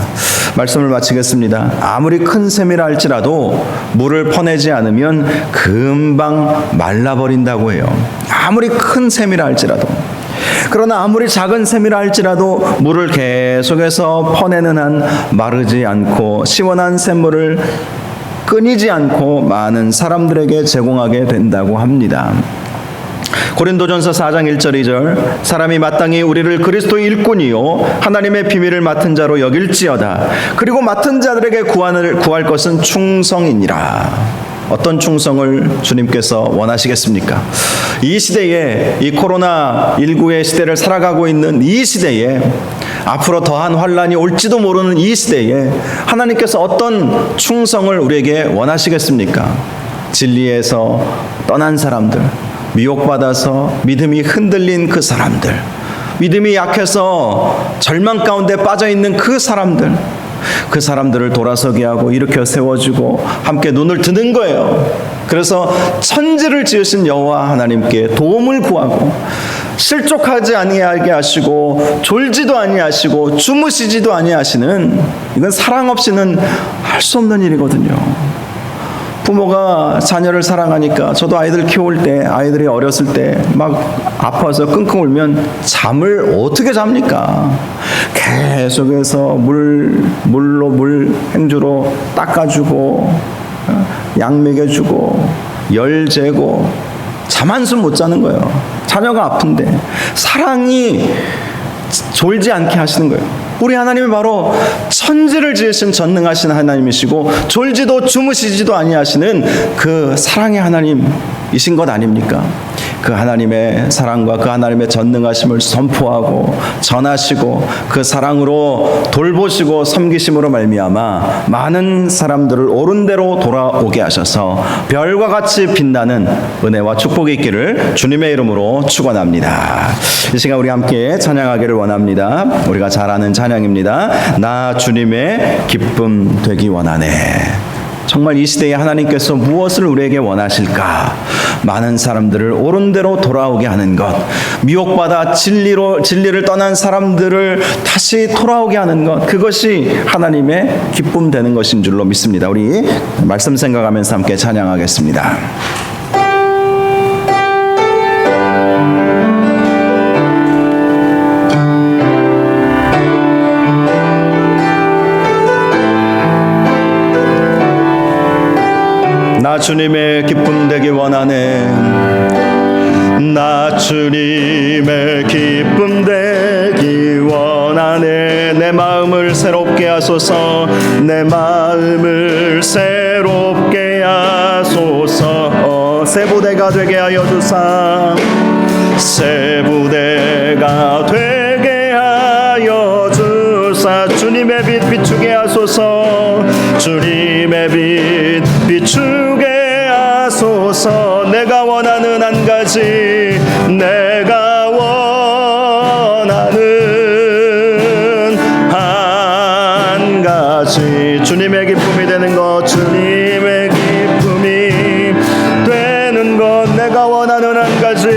말씀을 마치겠습니다. 아무리 큰 샘이라 할지라도 물을 퍼내지 않으면 금방 말라버린다고 해요. 아무리 큰 샘이라 할지라도. 그러나 아무리 작은 샘이라 할지라도 물을 계속해서 퍼내는 한 마르지 않고 시원한 샘물을 끊이지 않고 많은 사람들에게 제공하게 된다고 합니다. 고린도전서 4장 1절 2절 사람이 마땅히 우리를 그리스도의 일꾼이요 하나님의 비밀을 맡은 자로 여길지어다. 그리고 맡은 자들에게 구할 것은 충성이니라. 어떤 충성을 주님께서 원하시겠습니까? 이 시대에, 이 코로나19의 시대를 살아가고 있는 이 시대에, 앞으로 더한 환란이 올지도 모르는 이 시대에 하나님께서 어떤 충성을 우리에게 원하시겠습니까? 진리에서 떠난 사람들, 미혹받아서 믿음이 흔들린 그 사람들, 믿음이 약해서 절망 가운데 빠져있는 그 사람들을 돌아서게 하고 일으켜 세워주고 함께 눈을 뜨는 거예요. 그래서 천지를 지으신 여호와 하나님께 도움을 구하고 실족하지 아니하게 하시고 졸지도 아니하시고 주무시지도 아니하시는, 이건 사랑 없이는 할 수 없는 일이거든요. 부모가 자녀를 사랑하니까, 저도 아이들 키울 때, 아이들이 어렸을 때 막 아파서 끙끙 울면 잠을 어떻게 잡니까? 계속해서 물로 행주로 닦아주고 약 먹여주고 열 재고 잠 한숨 못 자는 거예요. 자녀가 아픈데 사랑이 졸지 않게 하시는 거예요. 우리 하나님이 바로 천지를 지으신 전능하신 하나님이시고 졸지도 주무시지도 아니하시는 그 사랑의 하나님이신 것 아닙니까? 그 하나님의 사랑과 그 하나님의 전능하심을 선포하고 전하시고 그 사랑으로 돌보시고 섬기심으로 말미암아 많은 사람들을 옳은 대로 돌아오게 하셔서 별과 같이 빛나는 은혜와 축복이 있기를 주님의 이름으로 축원합니다. 이 시간 우리 함께 찬양하기를 원합니다. 우리가 잘 아는 찬양입니다. 나 주님의 기쁨 되기 원하네. 정말 이 시대에 하나님께서 무엇을 우리에게 원하실까? 많은 사람들을 옳은 대로 돌아오게 하는 것, 미혹받아 진리를 떠난 사람들을 다시 돌아오게 하는 것, 그것이 하나님의 기쁨 되는 것인 줄로 믿습니다. 우리 말씀 생각하면서 함께 찬양하겠습니다. 나 주님의 기쁨 되기 원하네. 나 주님의 기쁨 되기 원하네. 내 마음을 새롭게 하소서. 내 마음을 새롭게 하소서. 새 부대가 되게 하여 주사. 새 부대가 되게 하여 주사. 주님의 빛 비추게 하소서. 주님의 빛 비추게 하소서. 내가 원하는 한 가지, 내가 원하는 한 가지, 주님의 기쁨이 되는 것, 주님의 기쁨이 되는 것. 내가 원하는 한 가지,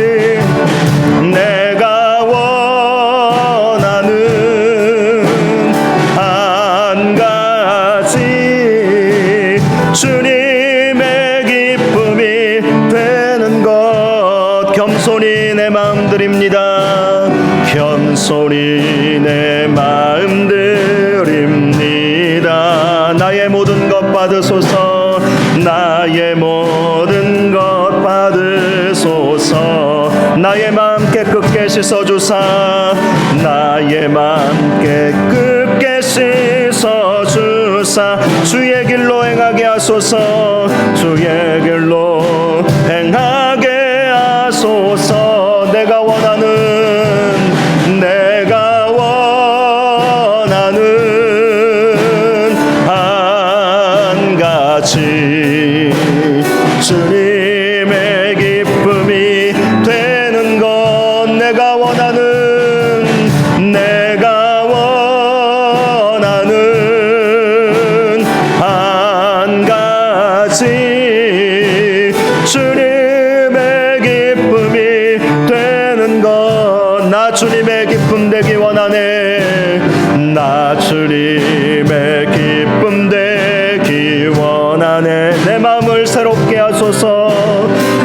내가 원하는 한 가지, 주님의 기쁨이 되는 것. 겸손히 내 마음 드립니다. 겸손히 내 마음 드립니다. 나의 모든 것 받으소서. 나의 모든 것 받으소서. 나의 마음 깨끗게 씻어주사. 나의 마음 깨끗게 씻어주사. 주의 길로 행하게 하소서. 주의 길로 행하게 하소서. 내가 원하는 한 가지, 주님의 기쁨이 되는 것. 내가 원하는 한 가지, 주님의 기쁨이 되는 것. 나 주님의 기쁨 되기 원하네. 나 주님의 기쁨 되기 원하네. 내 마음을 새롭게 하소서.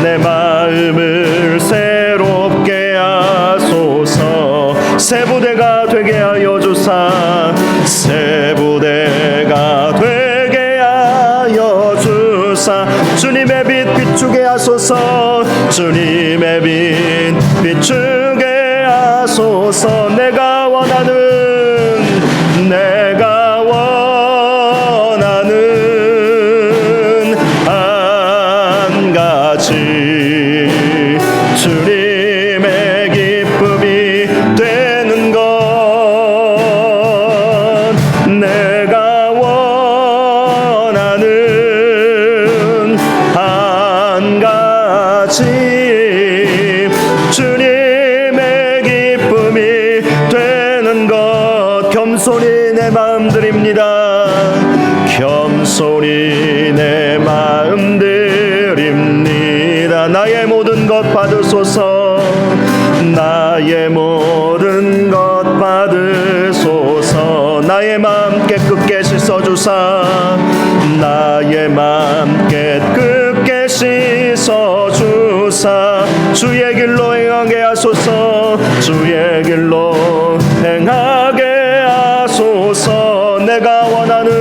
내 마음을 새롭게 하소서. 새 부대가 되게 하여 주사. 새 부대가 되게 하여 주사. 주님의 빛 비추게 하소서. 주님의 빛 비추게 하소서. 내가 원하는 한 가지, 주님의 기쁨이 되는 것. 내가 원하는 한 가지, 주님의 기쁨이 되는 것. 겸손히 내 마음 드립니다. 겸손히 내 마음 드립니다. 나의 모든 것 받으소서. 나의 모든 것 받으소서. 나의 마음 깨끗게 씻어주사. 나의 마음 깨끗게 씻어주사. 주의 길로 행하게 하소서. 주의 길로 행하게 하소서. 내가 원하는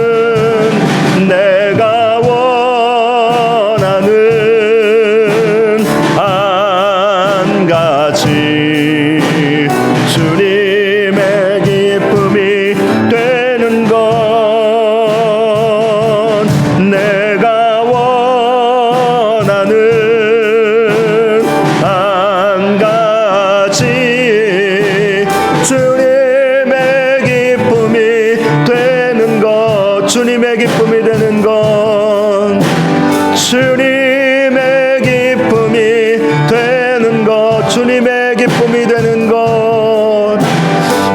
한 가지, 주님의 기쁨이 되는 것. 내가 원하는 한 가지, 주님의 기쁨이 되는 것. 주님의 기쁨이 되는 것. 주님의 기쁨이 되는 것. 주님의 기쁨이 되는 것.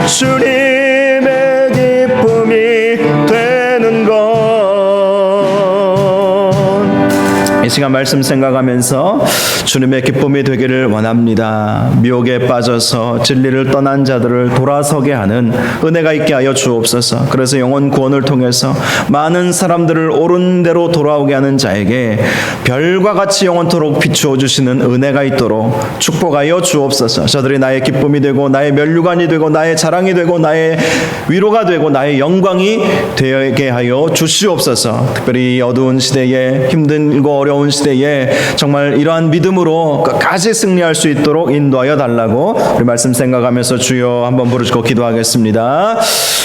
주님의 기쁨이 되는 것. 이 시간 말씀 생각하면서 주님의 기쁨이 되기를 원합니다. 미혹에 빠져서 진리를 떠난 자들을 돌아서게 하는 은혜가 있게 하여 주옵소서. 그래서 영혼 구원을 통해서 많은 사람들을 옳은 대로 돌아오게 하는 자에게 별과 같이 영원토록 비추어 주시는 은혜가 있도록 축복하여 주옵소서. 저들이 나의 기쁨이 되고 나의 면류관이 되고 나의 자랑이 되고 나의 위로가 되고 나의 영광이 되게 하여 주시옵소서. 특별히 이 어두운 시대에 힘들고 어려운 어려운 시대에 정말 이러한 믿음으로 끝까지 승리할 수 있도록 인도하여 달라고 우리 말씀 생각하면서 주여 한번 부르시고 기도하겠습니다.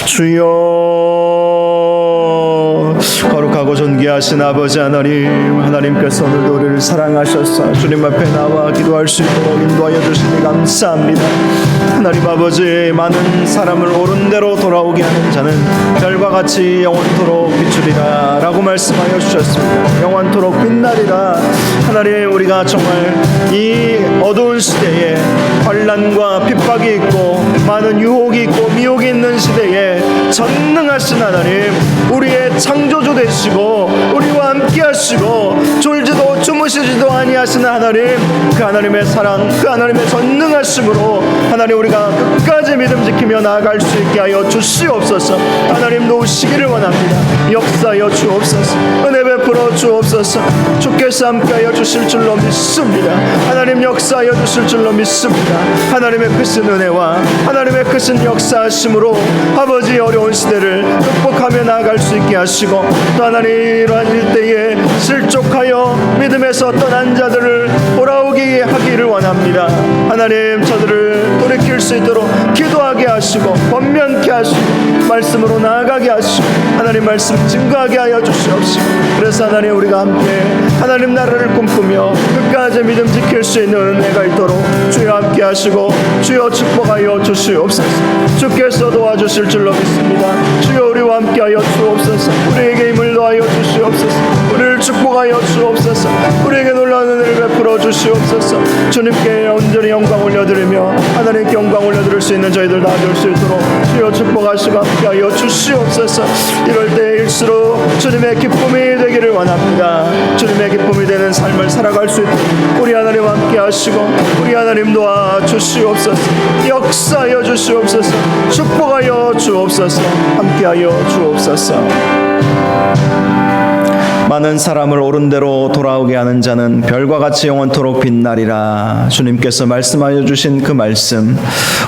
주여, 거룩하고 존귀하신 아버지 하나님께서 오늘도 우리를 사랑하셔서 주님 앞에 나와 기도할 수 있도록 인도하여 주시니 감사합니다. 하나님 아버지, 많은 사람을 옳은 대로 돌아오게 하는 자는 별과 같이 영원토록 비추리라 라고 말씀하여 주셨습니다. 영원토록 빛나리라. 하나님, 우리가 정말 이 어두운 시대에 환난과 핍박이 있고 많은 유혹이 있고 미혹이 있는 시대에 전능하신 하나님, 우리의 창조주 되시고 우리와 함께 하시고 졸지도 주무시지도 아니하시는 하나님, 그 하나님의 사랑, 그 하나님의 전능하심으로 하나님, 우리가 끝까지 믿음 지키며 나아갈 수 있게 하여 주시옵소서. 하나님, 도우시기를 원합니다. 역사하여 주옵소서. 은혜 베풀어 주옵소서. 주께서 함께하여 주실 줄로 믿습니다. 하나님, 역사하여 주실 줄로 믿습니다. 하나님의 크신 은혜와 하나님의 크신 역사하심으로 아버지, 어려운 시대를 극복하며 나아갈 수 있게 하시고, 또 하나님, 이러한 일대에 실족하여 믿음에서 떠난 자들을 돌아오게 하기를 원합니다. 하나님, 저들을 돌이킬 수 있도록 기도하게 하시고 권면케 하시고 말씀으로 나아가게 하시고 하나님 말씀 증거하게 하여 주시옵시고, 그래서 하나님, 우리가 함께 하나님 나라를 꿈꾸며 끝까지 믿음 지킬 수 있는 은혜가 있도록 주여 함께 하시고 주여 축복하여 주시옵소서. 주께서 도와주실 줄로 믿습니다. 주여, 우리와 함께 하여 주옵소서. 우리에게 힘을 더하여 주시옵소서. 우리를 축복하여 주옵소서. 우리에게 놀라운 은혜를 베풀어 주시옵소서. 주님께 온전히 영광 올려드리며 하나님께 영광 올려드릴 수 있는 저희들 다 될 수 있도록 주여 축복하시고 함께하여 주시옵소서. 이럴 때일수록 주님의 기쁨이 되기를 원합니다. 주님의 기쁨이 되는 삶을 살아갈 수 있도록 우리 하나님 함께 하시고 우리 하나님 도와주시옵소서. 역사하여 주시옵소서. 축복하여 주옵소서. 함께하여 주옵소서. 많은 사람을 옳은 대로 돌아오게 하는 자는 별과 같이 영원토록 빛나리라. 주님께서 말씀하여 주신 그 말씀,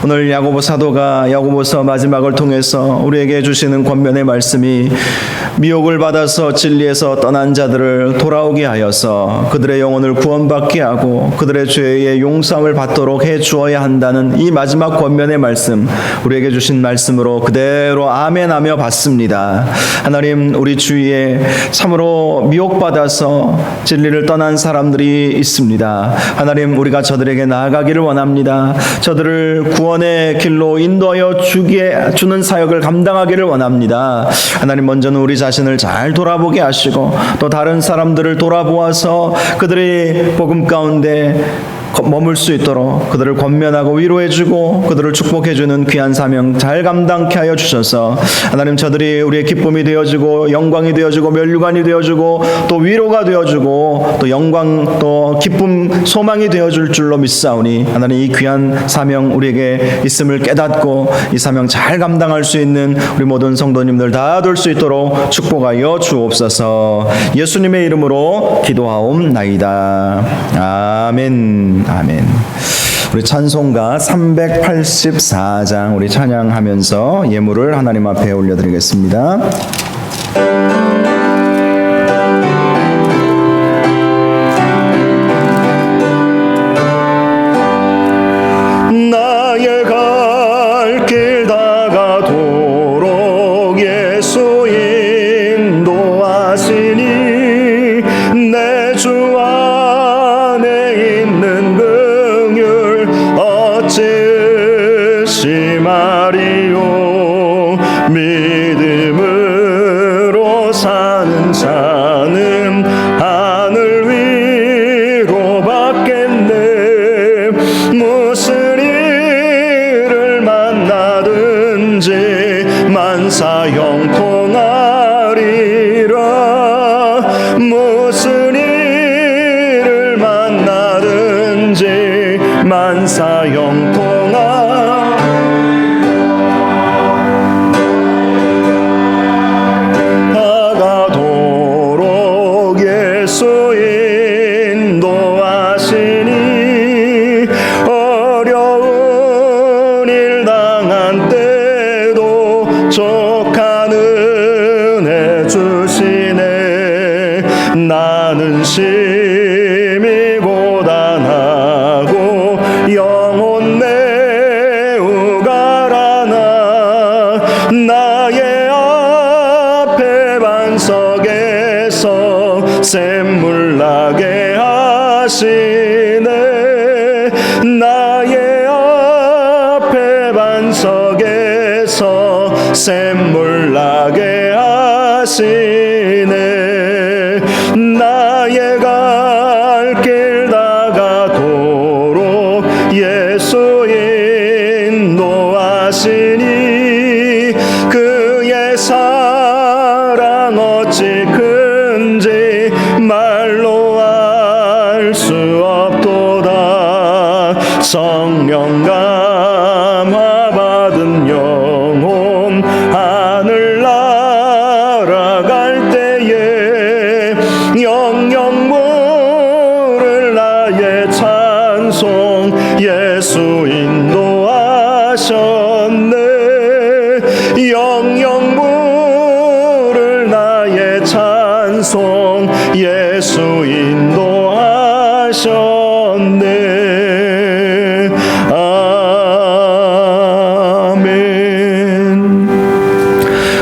오늘 야고보 사도가 야고보서 마지막을 통해서 우리에게 주시는 권면의 말씀이 미혹을 받아서 진리에서 떠난 자들을 돌아오게 하여서 그들의 영혼을 구원받게 하고 그들의 죄의 용서를 받도록 해 주어야 한다는 이 마지막 권면의 말씀, 우리에게 주신 말씀으로 그대로 아멘하며 받습니다. 하나님, 우리 주위에 참으로 미혹받아서 진리를 떠난 사람들이 있습니다. 하나님, 우리가 저들에게 나아가기를 원합니다. 저들을 구원의 길로 인도하여 주는 사역을 감당하기를 원합니다. 하나님, 먼저는 우리 자신을 잘 돌아보게 하시고 또 다른 사람들을 돌아보아서 그들의 복음 가운데 머물 수 있도록 그들을 권면하고 위로해주고 그들을 축복해주는 귀한 사명 잘 감당케 하여 주셔서 하나님, 저들이 우리의 기쁨이 되어주고 영광이 되어주고 면류관이 되어주고 또 위로가 되어주고 또 영광 또 기쁨 소망이 되어줄 줄로 믿사오니 하나님, 이 귀한 사명 우리에게 있음을 깨닫고 이 사명 잘 감당할 수 있는 우리 모든 성도님들 다 될 수 있도록 축복하여 주옵소서. 예수님의 이름으로 기도하옵나이다. 아멘. 아멘. 우리 찬송가 384장 우리 찬양하면서 예물을 하나님 앞에 올려드리겠습니다. 나의 갈 길 다가도록 예수 인도하시니 내 주 안에 있는 긍휼 어찌 의심하리요. 믿음으로 사는 자는 하늘 위로 받겠네. 무슨 일을 만나든지 만사 형통하리라. 무슨 일을 만나든지 만사 형통하리라. 다가도록 예수 인도하시니 어려운 일 당한 때도 족한 은혜 주시네. 나는 반석에서 샘물 나게 하시네. 나의 앞에 반석에서 샘물 나게 하시네. 나의 갈 길 다가도록 예수 인도하시니 그의 사랑 어찌 큰지 말로 알 수 없도다. 성령 감화 받은 영혼 하늘 날아갈 때에 영영 부를 나의 찬송 예수 인도하셨네. 영영 부를 나의 찬송 예수 인도하셨네. 아멘.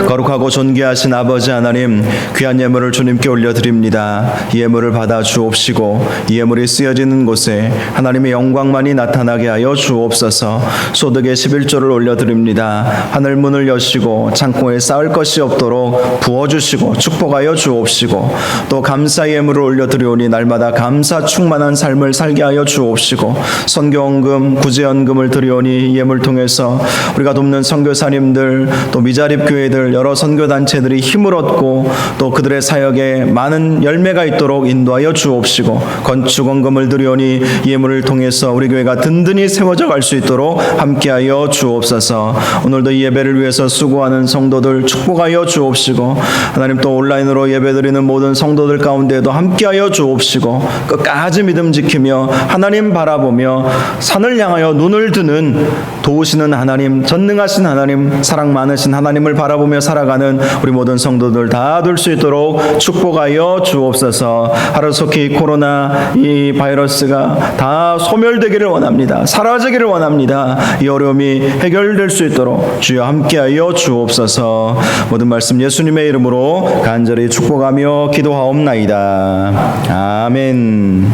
거룩하고 존귀하신 아버지 하나님, 귀한 예물을 주님께 올려드립니다. 이 예물을 받아 주옵시고 이 예물이 쓰여지는 곳에 하나님의 영광만이 나타나게 하여 주옵소서. 소득의 11조를 올려드립니다. 하늘 문을 여시고 창고에 쌓을 것이 없도록 부어주시고 축복하여 주옵시고, 또 감사 예물을 올려드리오니 날마다 감사 충만한 삶을 살게 하여 주옵시고, 선교원금 구제연금을 드리오니 이 예물 통해서 우리가 돕는 선교사님들, 또 미자립 교회들, 여러 선교단체들이 힘을 얻고 또 그들의 사역에 많은 열매가 있도록 인도하여 주옵시고, 건축원금을 드리오니 이 예물을 통해서 우리 교회가 든든히 세워져 갈 수 있도록 함께하여 주옵소서. 오늘도 이 예배를 위해서 수고하는 성도들 축복하여 주옵시고, 하나님 또 온라인으로 예배드리는 모든 성도들 가운데에도 함께하여 주옵시고, 끝까지 믿음 지키며 하나님 바라보며 산을 향하여 눈을 드는 도우시는 하나님, 전능하신 하나님, 사랑 많으신 하나님을 바라보며 살아가는 우리 모든 성도들 다 될 수 있도록 축복하여 주옵소서. 하루속히 코로나 이 바이러스가 다 소멸되기를 원합니다. 사라지기를 원합니다. 이 어려움이 해결될 수 있도록 주여 함께하여 주옵소서. 모든 말씀 예수님의 이름으로 간절히 축복하며 기도하옵나이다. 아멘.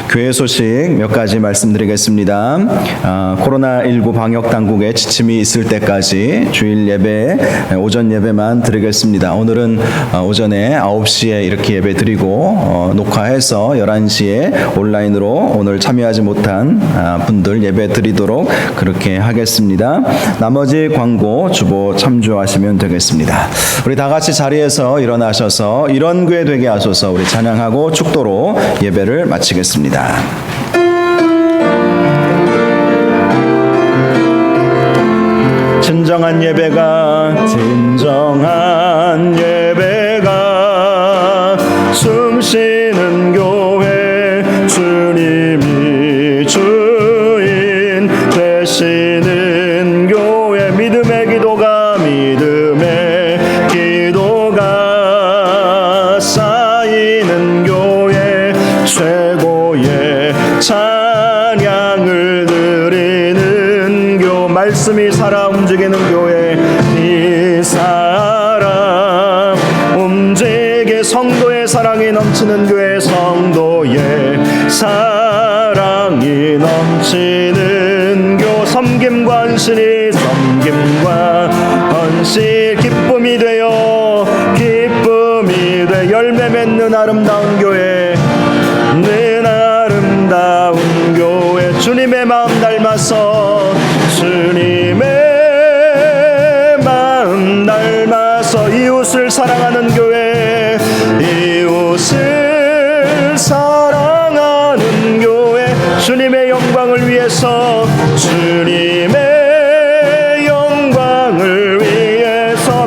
교회 소식 몇 가지 말씀드리겠습니다. 코로나19 방역 당국의 지침이 있을 때까지 주일 예배, 오전 예배만 드리겠습니다. 오늘은 오전에 9시에 이렇게 예배 드리고 녹화해서 11시에 온라인으로 오늘 참여하지 못한 분들 예배 드리도록 그렇게 하겠습니다. 나머지 광고 주보 참조하시면 되겠습니다. 우리 다 같이 자리에서 일어나셔서 이런 교회 되게 하소서. 우리 찬양하고 축도로 예배를 마치겠습니다. 진정한 예배가 숨쉬는 교회, 주님이 주인 되시는 교회, 믿음의 기도가 쌓이는 교회, 최고의 찬양을 드리는 말씀이 살아 움직이는 교회, 이 사람 움직이 성도의 사랑이 넘치는 교회, 성도의 사랑이 넘치는 교, 섬김과 헌신 기쁨이 돼 열매 맺는 아름다운 교회, 는 아름다운 교회, 주님의 마음 닮아서 이웃을 사랑하는 교회, 이웃을 사랑하는 교회, 주님의 영광을 위해서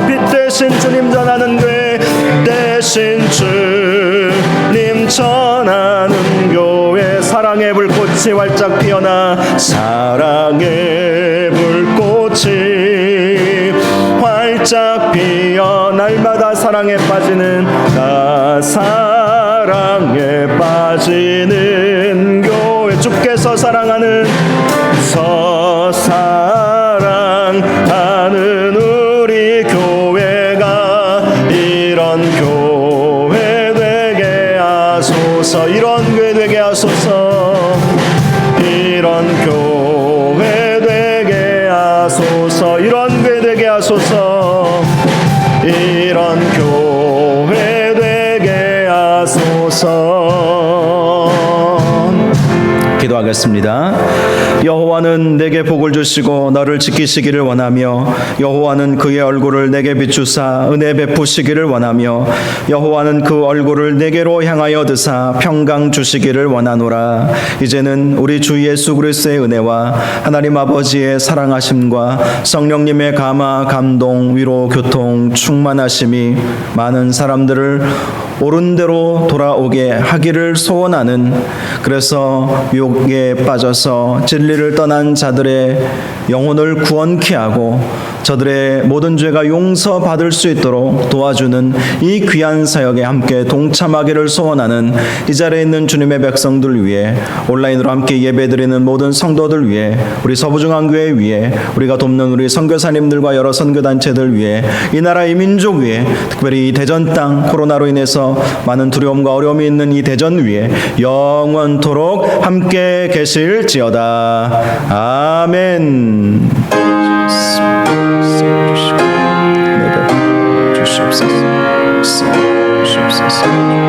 빛 대신 주님 전하는 교회, 대신 주님 전하는 교회, 사랑의 불꽃이 활짝 피어나 사랑의 불꽃이 활짝 피어 날마다 사랑에 빠지는 교회, 주께서 사랑하는 우리 교회가 이런 교회 교회 되게 하소서. 이런 교회 되게 하소서. 이런 교회 되게 하소서. 이런 교회 되게 하소서. 이런 교회 되게 하소서. 기도하겠습니다. 여호와는 내게 복을 주시고 너를 지키시기를 원하며 여호와는 그의 얼굴을 내게 비추사 은혜 베푸시기를 원하며 여호와는 그 얼굴을 내게로 향하여 드사 평강 주시기를 원하노라. 이제는 우리 주 예수 그리스도의 은혜와 하나님 아버지의 사랑하심과 성령님의 감화 감동 위로 교통 충만하심이 많은 사람들을 옳은 대로 돌아오게 하기를 소원하는, 그래서 유혹에 빠져서 진리를 떠난 자들의 영혼을 구원케 하고 저들의 모든 죄가 용서받을 수 있도록 도와주는 이 귀한 사역에 함께 동참하기를 소원하는 이 자리에 있는 주님의 백성들 위해, 온라인으로 함께 예배드리는 모든 성도들 위해, 우리 서부중앙교회 위해, 우리가 돕는 우리 선교사님들과 여러 선교단체들 위해, 이 나라 이 민족 위해, 특별히 이 대전 땅 코로나로 인해서 많은 두려움과 어려움이 있는 이 대전 위에 영원토록 함께 계실지어다. 아멘. 주시옵소서.